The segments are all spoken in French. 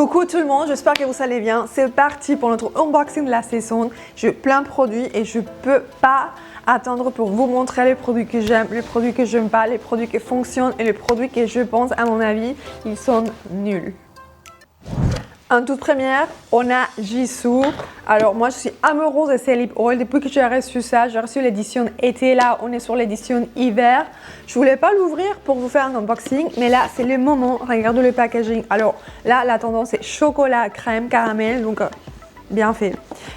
Coucou tout le monde, j'espère que vous allez bien. C'est parti pour notre unboxing de la saison. J'ai plein de produits et je peux pas attendre pour vous montrer les produits que j'aime, les produits que j'aime pas, les produits qui fonctionnent et les produits que je pense, à mon avis, ils sont nuls. En toute première, on a Jisoo. Alors moi je suis amoureuse de ces lip oil. Depuis que j'ai reçu ça, j'ai reçu l'édition été. Là on est sur l'édition hiver. Je voulais pas l'ouvrir pour vous faire un unboxing, mais là c'est le moment. Regardez le packaging. Alors là la tendance est chocolat, crème, caramel, donc bien fait.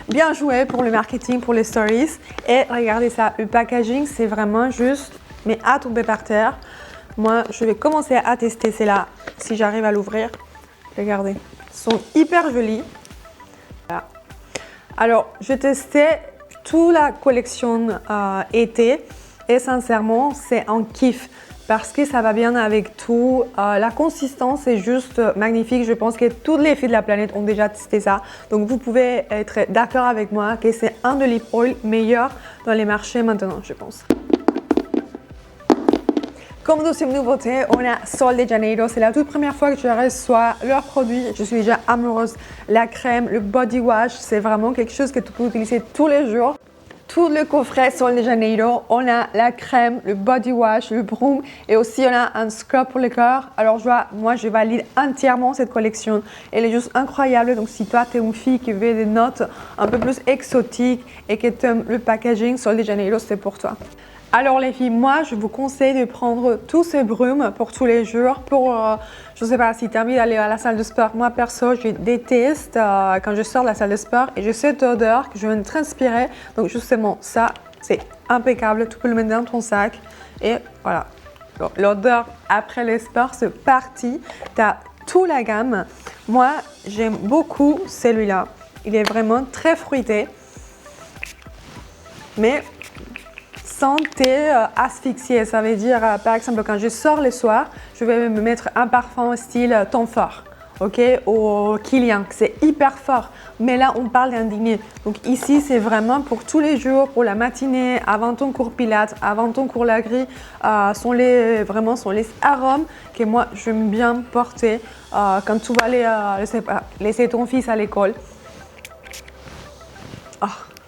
Bien joué pour le marketing, pour les stories. Et regardez ça, le packaging c'est vraiment juste, mais à tomber par terre. Moi je vais commencer à tester celle-là si j'arrive à l'ouvrir. Regardez. Sont hyper jolis. Voilà. Alors, je testais toute la collection été et sincèrement, c'est un kiff parce que ça va bien avec tout. La consistance est juste magnifique. Je pense que toutes les filles de la planète ont déjà testé ça. Donc, vous pouvez être d'accord avec moi que c'est un des lip oil meilleurs dans les marchés maintenant, je pense. Comme deuxième nouveauté, on a Sol de Janeiro. C'est la toute première fois que je reçois leurs produits. Je suis déjà amoureuse. La crème, le body wash, c'est vraiment quelque chose que tu peux utiliser tous les jours. Tout le coffret Sol de Janeiro, on a la crème, le body wash, le broom et aussi on a un scrub pour le corps. Alors moi je valide entièrement cette collection. Elle est juste incroyable. Donc si toi tu es une fille qui veut des notes un peu plus exotiques et que tu aimes le packaging, Sol de Janeiro c'est pour toi. Alors les filles, moi je vous conseille de prendre tous ces brumes pour tous les jours. Pour, je ne sais pas si tu as envie d'aller à la salle de sport. Moi perso, je déteste quand je sors de la salle de sport et j'ai cette odeur que je viens de transpirer. Donc justement, ça c'est impeccable. Tu peux le mettre dans ton sac et voilà. L'odeur après le sport, c'est parti. Tu as toute la gamme. Moi, j'aime beaucoup celui-là. Il est vraiment très fruité. Mais sans t'asphyxier, ça veut dire par exemple quand je sors le soir, je vais me mettre un parfum style Tom Ford, ok, ou Kilian, c'est hyper fort. Mais là on parle d'un dîner, donc ici c'est vraiment pour tous les jours, pour la matinée, avant ton cours pilates, avant ton cours la grille, sont les arômes que moi j'aime bien porter quand tu vas laisser ton fils à l'école.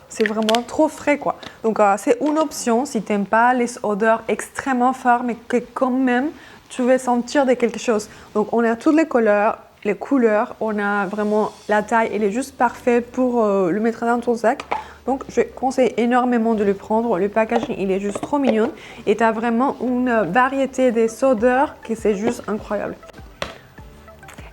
C'est vraiment trop frais quoi. Donc c'est une option si tu n'aimes pas les odeurs extrêmement fortes mais que quand même tu veux sentir de quelque chose. Donc on a toutes les couleurs, on a vraiment la taille, elle est juste parfaite pour le mettre dans ton sac. Donc je conseille énormément de le prendre. Le packaging il est juste trop mignon et tu as vraiment une variété des odeurs qui c'est juste incroyable.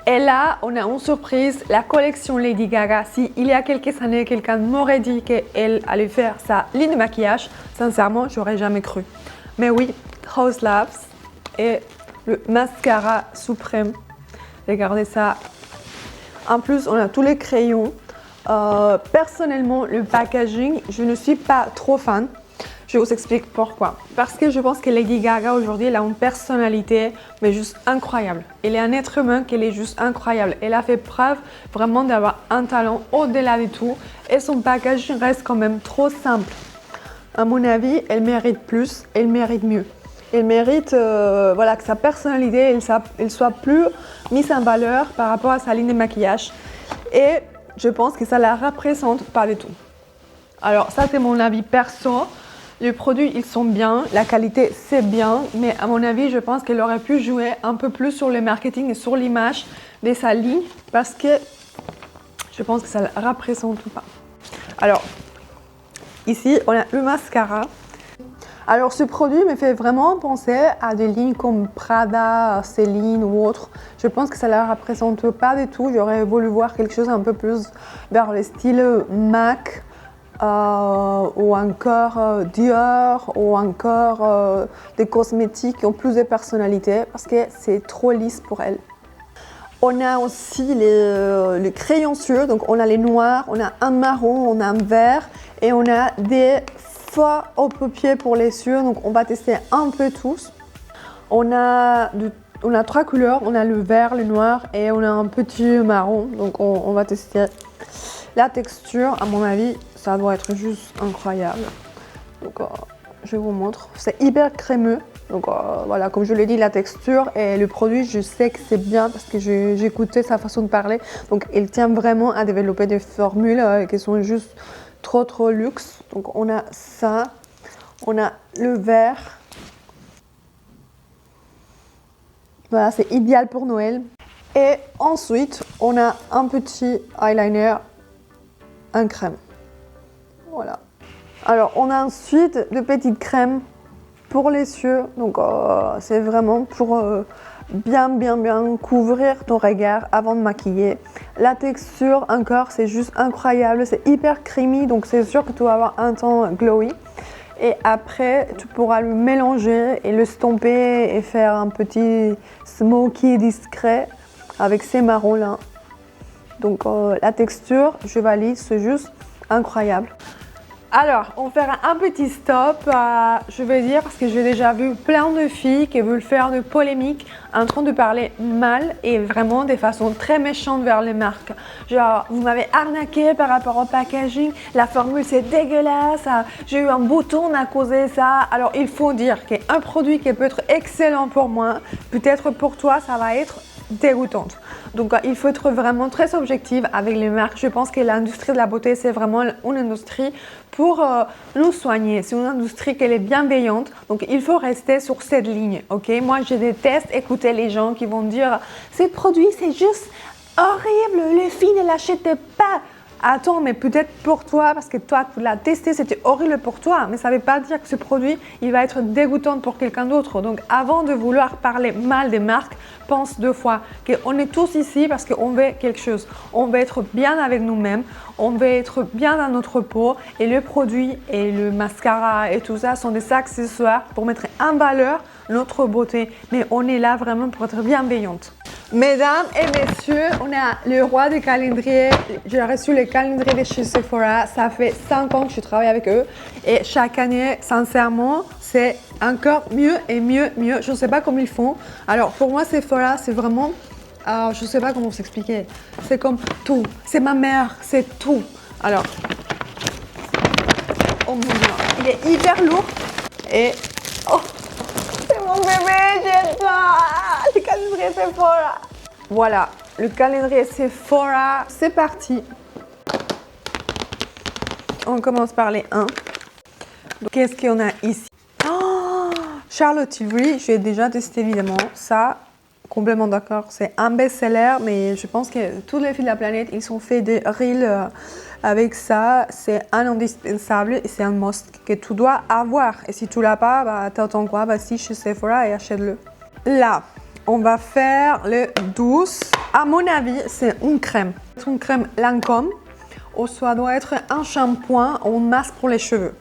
Et là, on a une surprise, la collection Lady Gaga. Si il y a quelques années, quelqu'un m'aurait dit qu'elle allait faire sa ligne de maquillage, sincèrement, j'aurais jamais cru. Mais oui, Rose Labs et le mascara suprême. Regardez ça. En plus, on a tous les crayons. Personnellement, le packaging, je ne suis pas trop fan. Je vous explique pourquoi. Parce que je pense que Lady Gaga aujourd'hui, elle a une personnalité mais juste incroyable. Elle est un être humain qui est juste incroyable. Elle a fait preuve vraiment d'avoir un talent au-delà de tout et son packaging reste quand même trop simple. À mon avis, elle mérite plus, elle mérite mieux. Elle mérite voilà, que sa personnalité elle soit plus mise en valeur par rapport à sa ligne de maquillage. Et je pense que ça la représente pas du tout. Alors ça c'est mon avis perso. Les produits, ils sont bien, la qualité, c'est bien, mais à mon avis, je pense qu'elle aurait pu jouer un peu plus sur le marketing et sur l'image de sa ligne parce que je pense que ça ne la représente pas. Alors, ici, on a le mascara. Alors, ce produit me fait vraiment penser à des lignes comme Prada, Céline ou autre. Je pense que ça ne la représente pas du tout. J'aurais voulu voir quelque chose un peu plus vers le style MAC. Ou encore Dior ou encore des cosmétiques qui ont plus de personnalité parce que c'est trop lisse pour elle. On a aussi les crayons yeux, donc on a les noirs, on a un marron, on a un vert et on a des faux aux paupières pour les yeux, donc on va tester un peu tous. On a 3 couleurs, on a le vert, le noir et on a un petit marron, donc on va tester. La texture, à mon avis, ça doit être juste incroyable. Donc, je vous montre. C'est hyper crémeux. Donc voilà, comme je l'ai dit, la texture et le produit, je sais que c'est bien parce que j'ai écouté sa façon de parler. Donc il tient vraiment à développer des formules qui sont juste trop luxe. Donc on a ça, on a le vert. Voilà, c'est idéal pour Noël. Et ensuite, on a un petit eyeliner, un crème. Voilà. Alors, on a ensuite de petites crèmes pour les yeux. Donc, c'est vraiment pour bien couvrir ton regard avant de maquiller. La texture, encore, c'est juste incroyable. C'est hyper creamy, donc c'est sûr que tu vas avoir un teint glowy. Et après, tu pourras le mélanger et le stomper et faire un petit smoky discret avec ces marrons-là. Donc la texture, je valide, c'est juste incroyable. Alors, on fera un petit stop, je vais dire, parce que j'ai déjà vu plein de filles qui veulent faire de polémique en train de parler mal et vraiment de façon très méchante vers les marques. Genre, vous m'avez arnaqué par rapport au packaging, la formule c'est dégueulasse, j'ai eu un bouton à cause de ça. Alors, il faut dire qu'un produit qui peut être excellent pour moi, peut-être pour toi, ça va être dégoûtante. Donc il faut être vraiment très objectif avec les marques. Je pense que l'industrie de la beauté, c'est vraiment une industrie pour nous soigner. C'est une industrie qui est bienveillante. Donc il faut rester sur cette ligne. Ok, moi je déteste écouter les gens qui vont dire ces produits c'est juste horrible, les filles ne l'achètent pas. Attends, mais peut-être pour toi, parce que toi, tu l'as testé, c'était horrible pour toi, mais ça ne veut pas dire que ce produit, il va être dégoûtant pour quelqu'un d'autre. Donc, avant de vouloir parler mal des marques, pense 2 fois qu'on est tous ici parce qu'on veut quelque chose. On veut être bien avec nous-mêmes, on veut être bien dans notre peau, et le produit et le mascara et tout ça sont des accessoires pour mettre en valeur notre beauté. Mais on est là vraiment pour être bienveillante. Mesdames et messieurs, on a le roi des calendriers. J'ai reçu le calendrier de chez Sephora. Ça fait 5 ans que je travaille avec eux. Et chaque année, sincèrement, c'est encore mieux et mieux. Je ne sais pas comment ils font. Alors, pour moi, Sephora, c'est vraiment... je ne sais pas comment s'expliquer. C'est comme tout. C'est ma mère, c'est tout. Alors, oh mon Dieu, il est hyper lourd. Et... oh, c'est mon bébé, j'aime ça. Le calendrier Sephora. Voilà, le calendrier Sephora, c'est parti. On commence par les 1. Qu'est-ce qu'on a ici? Oh, Charlotte Tilbury, je l'ai déjà testé évidemment. Ça, complètement d'accord, c'est un best-seller, mais je pense que toutes les filles de la planète, ils ont fait des reels avec ça. C'est un indispensable et c'est un must que tu dois avoir. Et si tu l'as pas, bah, t'attends quoi? Bah, si chez Sephora et achète-le. Là, on va faire le 12. À mon avis, c'est une crème. C'est une crème Lancôme. Ou ça doit être un shampoing ou une masque pour les cheveux.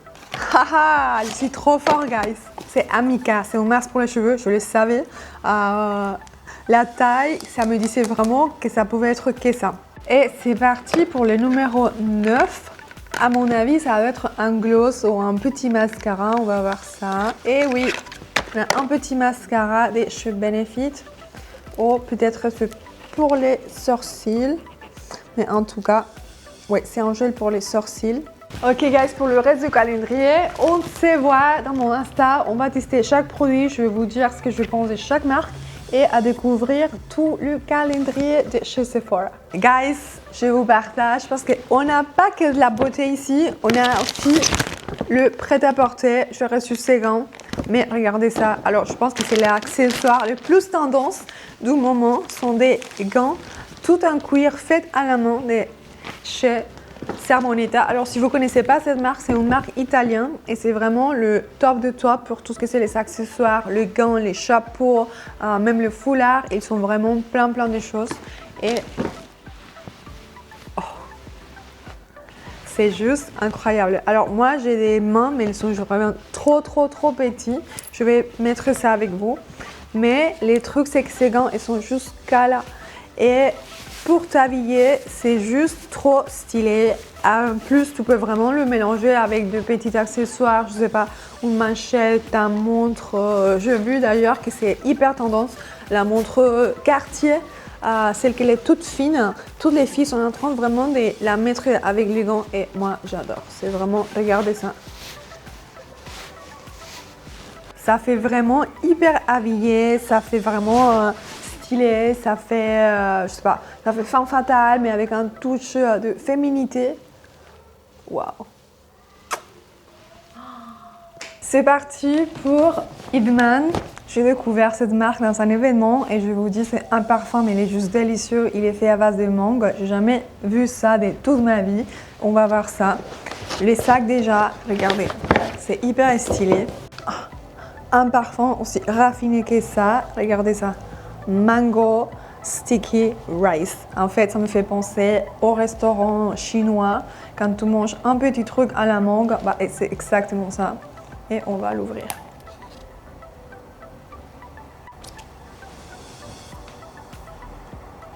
Haha, je suis trop fort, guys. C'est Amica, c'est une masque pour les cheveux, je le savais. La taille, ça me disait vraiment que ça pouvait être que ça. Et c'est parti pour le numéro 9. À mon avis, ça va être un gloss ou un petit mascara. On va voir ça. Et oui, on a un petit mascara des chez Benefit. Ou peut-être c'est pour les sourcils. Mais en tout cas, oui, c'est un gel pour les sourcils. Ok guys, pour le reste du calendrier, on se voit dans mon Insta. On va tester chaque produit. Je vais vous dire ce que je pense de chaque marque et à découvrir tout le calendrier de chez Sephora. Guys, je vous partage parce qu'on n'a pas que de la beauté ici. On a aussi le prêt-à-porter. J'ai reçu ces gants. Mais regardez ça. Alors, je pense que c'est l'accessoire le plus tendance du moment. Ce sont des gants tout en cuir fait à la main de chez Sermoneta. Alors si vous ne connaissez pas cette marque, c'est une marque italienne et c'est vraiment le top de top pour tout ce que c'est les accessoires, les gants, les chapeaux, même le foulard. Ils sont vraiment plein de choses et oh, c'est juste incroyable. Alors moi j'ai des mains mais elles sont vraiment trop petits. Je vais mettre ça avec vous. Mais les trucs c'est que ces gants ils sont juste là et pour t'habiller, c'est juste trop stylé. En plus, tu peux vraiment le mélanger avec de petits accessoires, je sais pas, une manchette, une montre. J'ai vu d'ailleurs que c'est hyper tendance, la montre Cartier, celle qui est toute fine. Toutes les filles sont en train vraiment de la mettre avec les gants et moi j'adore. C'est vraiment, regardez ça. Ça fait vraiment hyper habillé, ça fait vraiment stylé, ça fait, je sais pas, ça fait femme fatale, mais avec un touch de féminité. Waouh! C'est parti pour Hidman. J'ai découvert cette marque dans un événement et je vous dis, c'est un parfum, mais il est juste délicieux. Il est fait à base de mangue. J'ai jamais vu ça de toute ma vie. On va voir ça. Les sacs déjà, regardez, c'est hyper stylé. Un parfum aussi raffiné que ça. Regardez ça. Mango Sticky Rice. En fait, ça me fait penser au restaurant chinois. Quand tu manges un petit truc à la mangue, bah, c'est exactement ça. Et on va l'ouvrir.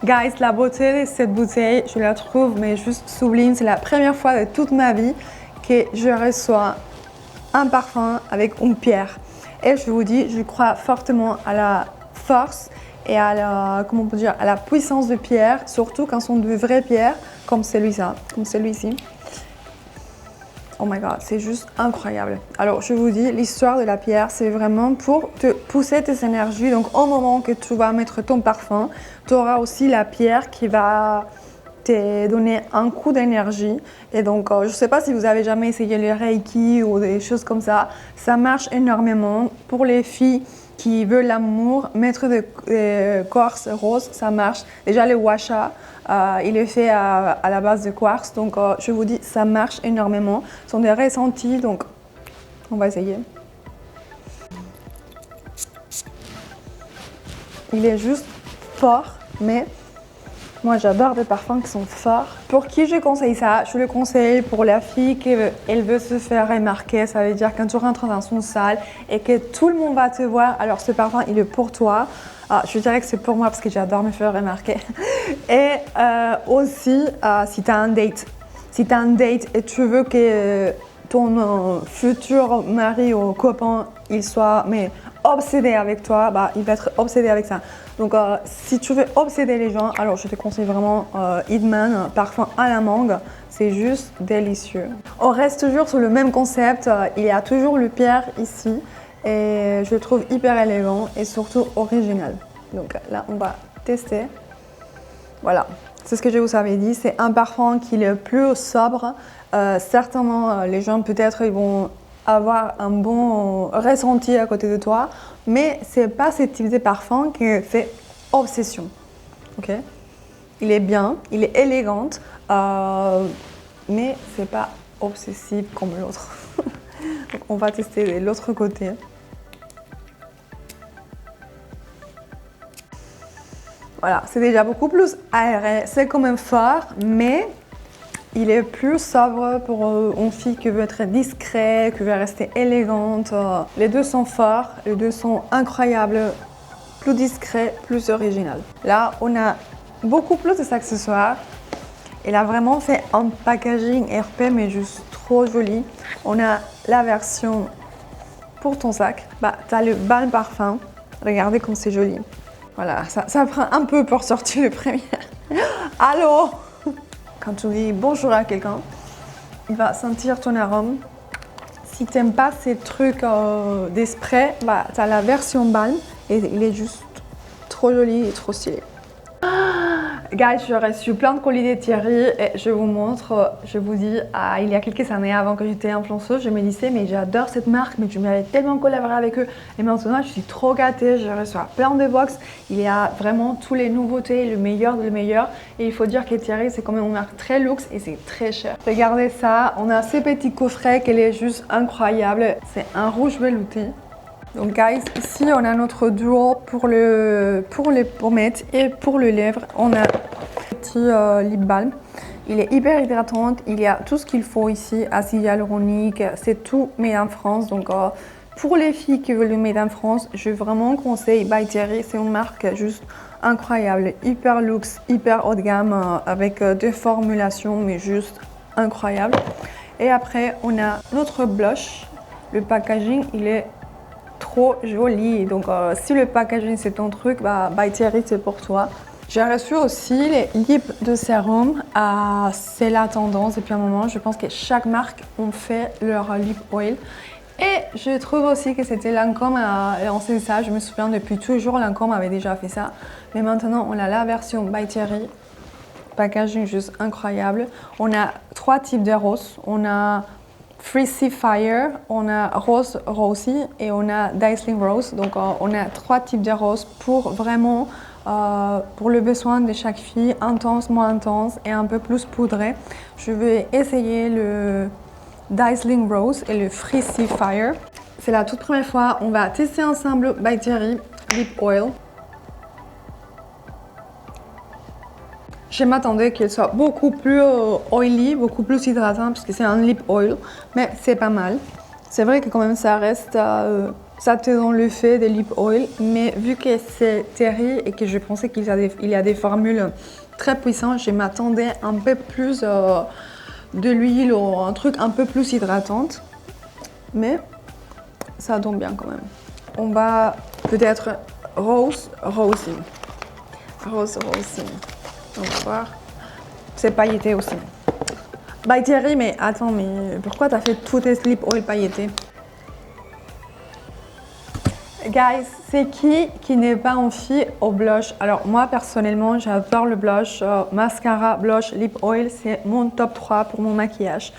Guys, la beauté de cette bouteille, je la trouve mais juste sublime. C'est la première fois de toute ma vie que je reçois un parfum avec une pierre. Et je vous dis, je crois fortement à la force et à la, comment on peut dire, à la puissance de pierre, surtout quand ce sont de vraies pierres comme celui-ci. Oh my god, c'est juste incroyable. Alors je vous dis, l'histoire de la pierre, c'est vraiment pour te pousser tes énergies. Donc au moment que tu vas mettre ton parfum, tu auras aussi la pierre qui va te donner un coup d'énergie. Et donc je ne sais pas si vous avez jamais essayé le Reiki ou des choses comme ça. Ça marche énormément. Pour les filles qui veulent l'amour, mettre des quartz roses, ça marche. Déjà le Washa, il est fait à la base de quartz, donc je vous dis, ça marche énormément. Ce sont des ressentis, donc on va essayer. Il est juste fort, mais moi j'adore des parfums qui sont forts. Pour qui je conseille ça? Je le conseille pour la fille qui veut se faire remarquer. Ça veut dire quand tu rentres dans son salle et que tout le monde va te voir, alors ce parfum il est pour toi. Je dirais que c'est pour moi parce que j'adore me faire remarquer. Et aussi si tu as un date. Si tu as un date et tu veux que ton futur mari ou copain il soit obsédé avec toi, bah, il va être obsédé avec ça. Donc si tu veux obséder les gens, alors je te conseille vraiment Hidman, parfum à la mangue. C'est juste délicieux. On reste toujours sur le même concept. Il y a toujours le pierre ici. Et je le trouve hyper élégant et surtout original. Donc là, on va tester. Voilà, c'est ce que je vous avais dit. C'est un parfum qui est plus sobre. Certainement, les gens peut-être ils vont avoir un bon ressenti à côté de toi. Mais c'est pas ce type de parfum qui fait obsession. Ok? Il est bien, il est élégant, mais c'est pas obsessif comme l'autre. On va tester l'autre côté. Voilà, c'est déjà beaucoup plus aéré. C'est quand même fort, mais il est plus sobre pour une fille qui veut être discrète, qui veut rester élégante. Les deux sont forts, les deux sont incroyables, plus discrets, plus original. Là, on a beaucoup plus d'accessoires. Il a vraiment fait un packaging RP, mais juste trop joli. On a la version pour ton sac. Bah, tu as le balm parfum. Regardez comme c'est joli. Voilà, ça prend un peu pour sortir le premier. Allô? Quand tu dis bonjour à quelqu'un, il va sentir ton arôme. Si tu n'aimes pas ces trucs des sprays, bah, tu as la version balm et il est juste trop joli et trop stylé. Guys, j'ai reçu plein de colis de Thierry et je vous montre, je vous dis, il y a quelques années avant que j'étais influenceuse, je me disais mais j'adore cette marque, mais je m'avais tellement collaboré avec eux et maintenant je suis trop gâtée, je reçois plein de box, il y a vraiment toutes les nouveautés, le meilleur de le meilleur et il faut dire que Thierry c'est quand même une marque très luxe et c'est très cher. Regardez ça, on a ces petits coffrets qui est juste incroyable, c'est un rouge velouté. Donc guys, ici on a notre duo pour les pommettes et pour le lèvre. On a un petit lip balm. Il est hyper hydratant, il y a tout ce qu'il faut ici, acide hyaluronique, c'est tout made en France. Donc pour les filles qui veulent le made en France, je vraiment conseille By Thierry. C'est une marque juste incroyable, hyper luxe, hyper haut de gamme, avec des formulations mais juste incroyables. Et après on a notre blush. Le packaging il est trop joli. Donc si le packaging c'est ton truc, bah By Thierry c'est pour toi. J'ai reçu aussi les lips de sérum. C'est la tendance depuis un moment. Je pense que chaque marque ont fait leur lip oil. Et je trouve aussi que c'était Lancôme à lancer ça. Je me souviens depuis toujours, Lancôme avait déjà fait ça. Mais maintenant, on a la version by Thierry. Packaging juste incroyable. On a 3 types de roses. On a Free Sea Fire, on a Rose Rosy et on a Dazzling Rose. Donc on a 3 types de roses pour vraiment pour le besoin de chaque fille, intense, moins intense et un peu plus poudré. Je vais essayer le Dazzling Rose et le Free Sea Fire. C'est la toute première fois, on va tester ensemble by Thierry Lip Oil. Je m'attendais qu'il soit beaucoup plus oily, beaucoup plus hydratant parce que c'est un lip oil, mais c'est pas mal. C'est vrai que quand même ça reste, ça te donne le fait des lip oil, mais vu que c'est Thierry et que je pensais qu'il y a des formules très puissantes, je m'attendais un peu plus de l'huile ou un truc un peu plus hydratante, mais ça donne bien quand même. On va peut-être rose rosy. On va voir. C'est pailleté aussi. By Thierry, mais attends, mais pourquoi t'as fait tous tes slip oil pailletés? Guys, c'est qui n'est pas en fille au blush? Alors moi personnellement j'adore le blush, mascara, blush, lip oil, c'est mon top 3 pour mon maquillage.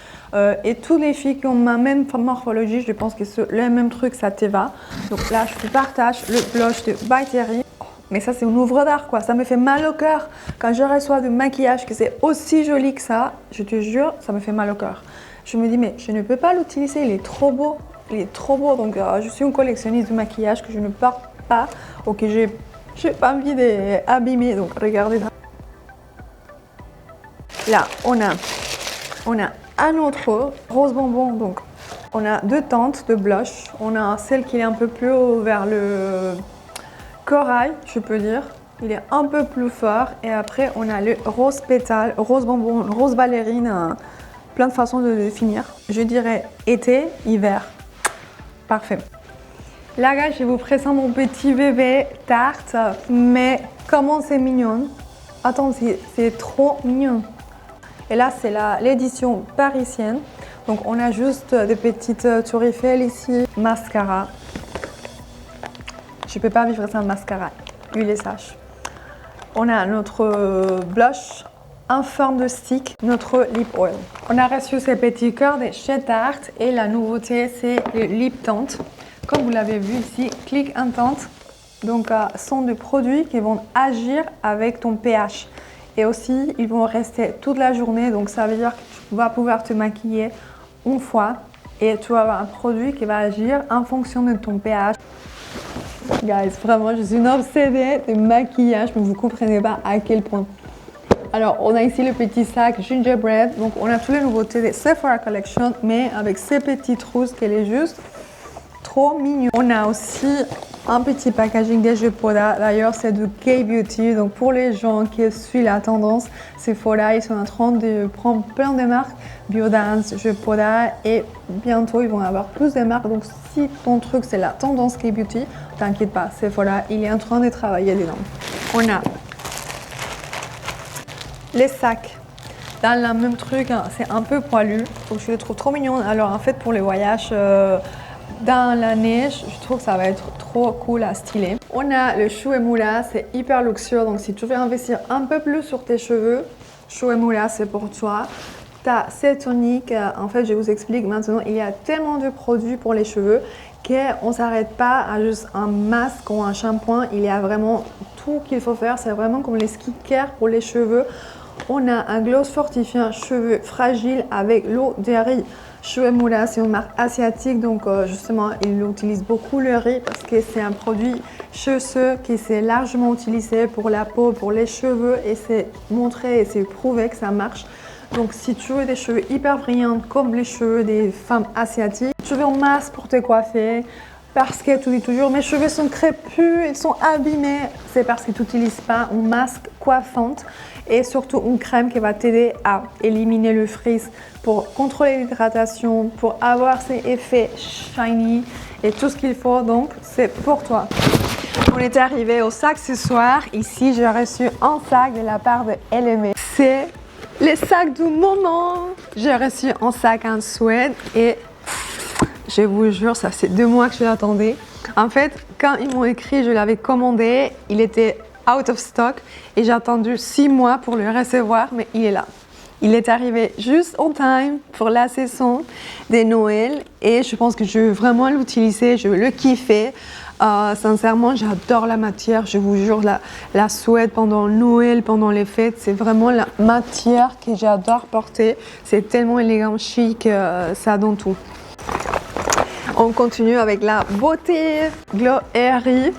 Et toutes les filles qui ont ma même morphologie, je pense que c'est le même truc, ça te va. Donc là je te partage le blush de By Thierry. Mais ça c'est une œuvre d'art quoi, ça me fait mal au cœur. Quand je reçois du maquillage que c'est aussi joli que ça, je te jure, ça me fait mal au cœur. Je me dis mais je ne peux pas l'utiliser, il est trop beau. Il est trop beau, donc je suis une collectionniste de maquillage que je ne porte pas ou que j'ai pas envie d'abîmer. Donc regardez. Là, on a un autre rose bonbon. Donc on a 2 teintes de blush. On a celle qui est un peu plus haut vers le corail, je peux dire. Il est un peu plus fort. Et après, on a le rose pétale, rose bonbon, rose ballerine. Plein de façons de le définir. Je dirais été, hiver. Parfait. Là, gars, je vous présente mon petit bébé Tarte. Mais comment c'est mignon. Attends, c'est trop mignon. Et là, c'est l'édition parisienne. Donc, on a juste des petites tours Eiffel ici. Mascara. Je ne peux pas vivre sans mascara. Huile et sèche. On a notre blush en forme de stick, notre lip oil. On a reçu ces petits cœurs de chez Tarte et la nouveauté c'est le lip tint. Comme vous l'avez vu ici, click and tint. Donc sont des produits qui vont agir avec ton pH. Et aussi ils vont rester toute la journée, donc ça veut dire que tu vas pouvoir te maquiller une fois et tu vas avoir un produit qui va agir en fonction de ton pH. Guys, vraiment je suis une obsédée de maquillage, mais vous ne comprenez pas à quel point. Alors, on a ici le petit sac Gingerbread. Donc, on a toutes les nouveautés de Sephora Collection, mais avec ces petites rousses qu'elle est juste trop mignonne. On a aussi un petit packaging de Sephora. D'ailleurs, c'est de K-Beauty. Donc, pour les gens qui suivent la tendance, Sephora, ils sont en train de prendre plein de marques. Biodance, Sephora et bientôt, ils vont avoir plus de marques. Donc, si ton truc, c'est la tendance K-Beauty, t'inquiète pas, Sephora, il est en train de travailler dedans. On a les sacs dans le même truc, hein, c'est un peu poilu, donc je le trouve trop mignon. Alors en fait pour les voyages dans la neige, je trouve que ça va être trop cool à styler. On a le Chou et Moula, c'est hyper luxueux, donc si tu veux investir un peu plus sur tes cheveux, Chou et Moula c'est pour toi. Ta tonique, en fait je vous explique maintenant, il y a tellement de produits pour les cheveux qu'on ne s'arrête pas à juste un masque ou un shampoing, il y a vraiment tout qu'il faut faire, c'est vraiment comme les skincare pour les cheveux. On a un gloss fortifiant cheveux fragiles avec l'eau de riz. Chou et Moula, c'est une marque asiatique, donc justement, ils utilisent beaucoup le riz parce que c'est un produit cheveux qui s'est largement utilisé pour la peau, pour les cheveux et c'est montré et c'est prouvé que ça marche. Donc si tu veux des cheveux hyper brillants comme les cheveux des femmes asiatiques, tu veux un masque pour te coiffer, parce que tu dis toujours mes cheveux sont crépus, ils sont abîmés, c'est parce que tu n'utilises pas un masque coiffante et surtout une crème qui va t'aider à éliminer le frizz pour contrôler l'hydratation, pour avoir ces effets shiny et tout ce qu'il faut, donc c'est pour toi. On est arrivé au sac ce soir. Ici, j'ai reçu un sac de la part de LME. C'est les sacs du moment. J'ai reçu un sac en Suède et Je vous jure, ça fait 2 mois que je l'attendais. En fait, quand ils m'ont écrit, je l'avais commandé, il était out of stock et j'ai attendu 6 mois pour le recevoir, mais il est là. Il est arrivé juste on time pour la saison des Noël et je pense que je vais vraiment l'utiliser, je vais le kiffer. Sincèrement, j'adore la matière, je vous jure, la sweat pendant Noël, pendant les fêtes, c'est vraiment la matière que j'adore porter. C'est tellement élégant, chic, ça donne tout. On continue avec la beauté Glow Airy.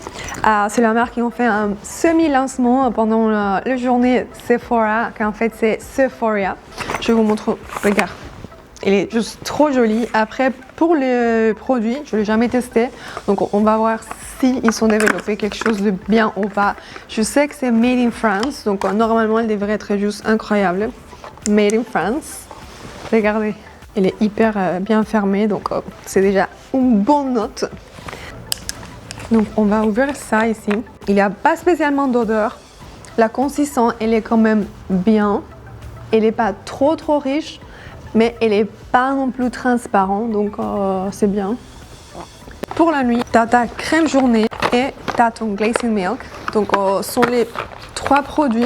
C'est la marque qui ont fait un semi-lancement pendant la journée Sephora, qu'en fait c'est Sephoria. Je vous montre, regarde. Il est juste trop joli. Après, pour le produit, je ne l'ai jamais testé. Donc, on va voir si ils ont développé quelque chose de bien ou pas. Je sais que c'est made in France. Donc, normalement, elle devrait être juste incroyable. Made in France. Regardez. Elle est hyper bien fermée. Donc, c'est déjà une bonne note. Donc, on va ouvrir ça ici. Il n'y a pas spécialement d'odeur. La consistance, elle est quand même bien. Elle n'est pas trop riche. Mais elle n'est pas non plus transparente, donc c'est bien. Pour la nuit, tu as ta crème journée et tu as ton glazing milk. Donc, ce sont les 3 produits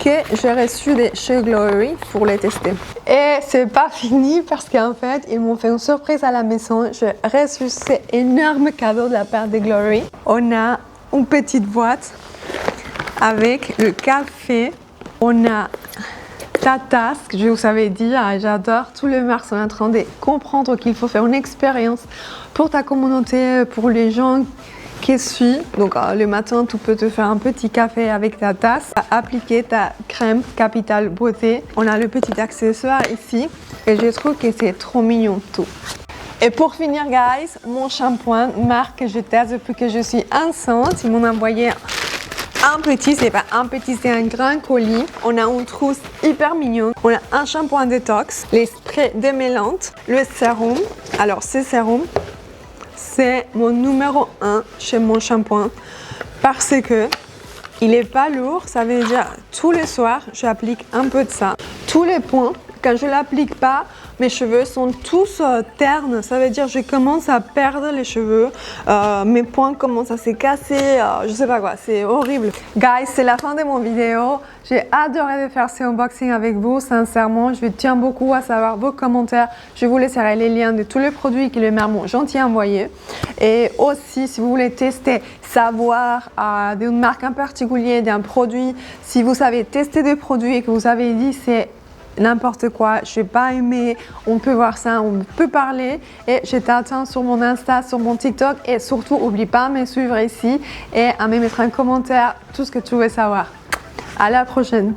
que j'ai reçus de chez Glow Airy pour les tester. Et c'est pas fini parce qu'en fait, ils m'ont fait une surprise à la maison. J'ai reçu cet énorme cadeau de la part de Glow Airy. On a une petite boîte avec le café. On a ta tasse, que je vous avais dit, j'adore. Tous les marques sont en train de comprendre qu'il faut faire une expérience pour ta communauté, pour les gens qui suivent. Donc le matin, tu peux te faire un petit café avec ta tasse, appliquer ta crème Capital Beauté. On a le petit accessoire ici et je trouve que c'est trop mignon tout. Et pour finir, guys, mon shampoing, marque que je teste depuis que je suis enceinte. Ils m'ont envoyé un petit, c'est pas un petit, c'est un grand colis. On a une trousse hyper mignonne. On a un shampoing détox, les sprays démêlantes, le sérum. Alors, ce sérum, c'est mon numéro 1 chez mon shampoing parce que il est pas lourd. Ça veut dire tous les soirs, j'applique un peu de ça. Tous les points, quand je l'applique pas, mes cheveux sont tous ternes, ça veut dire que je commence à perdre les cheveux, mes points commencent à se casser, je sais pas quoi, c'est horrible. Guys, c'est la fin de mon vidéo, j'ai adoré de faire ce unboxing avec vous, sincèrement, je tiens beaucoup à savoir vos commentaires, je vous laisserai les liens de tous les produits que les mères m'ont gentil envoyés. Et aussi, si vous voulez tester, savoir d'une marque en particulier, d'un produit, si vous avez testé des produits et que vous avez dit c'est n'importe quoi, je n'ai pas aimé, on peut voir ça, on peut parler et je t'attends sur mon Insta, sur mon TikTok et surtout n'oublie pas de me suivre ici et à me mettre un commentaire tout ce que tu veux savoir. À la prochaine.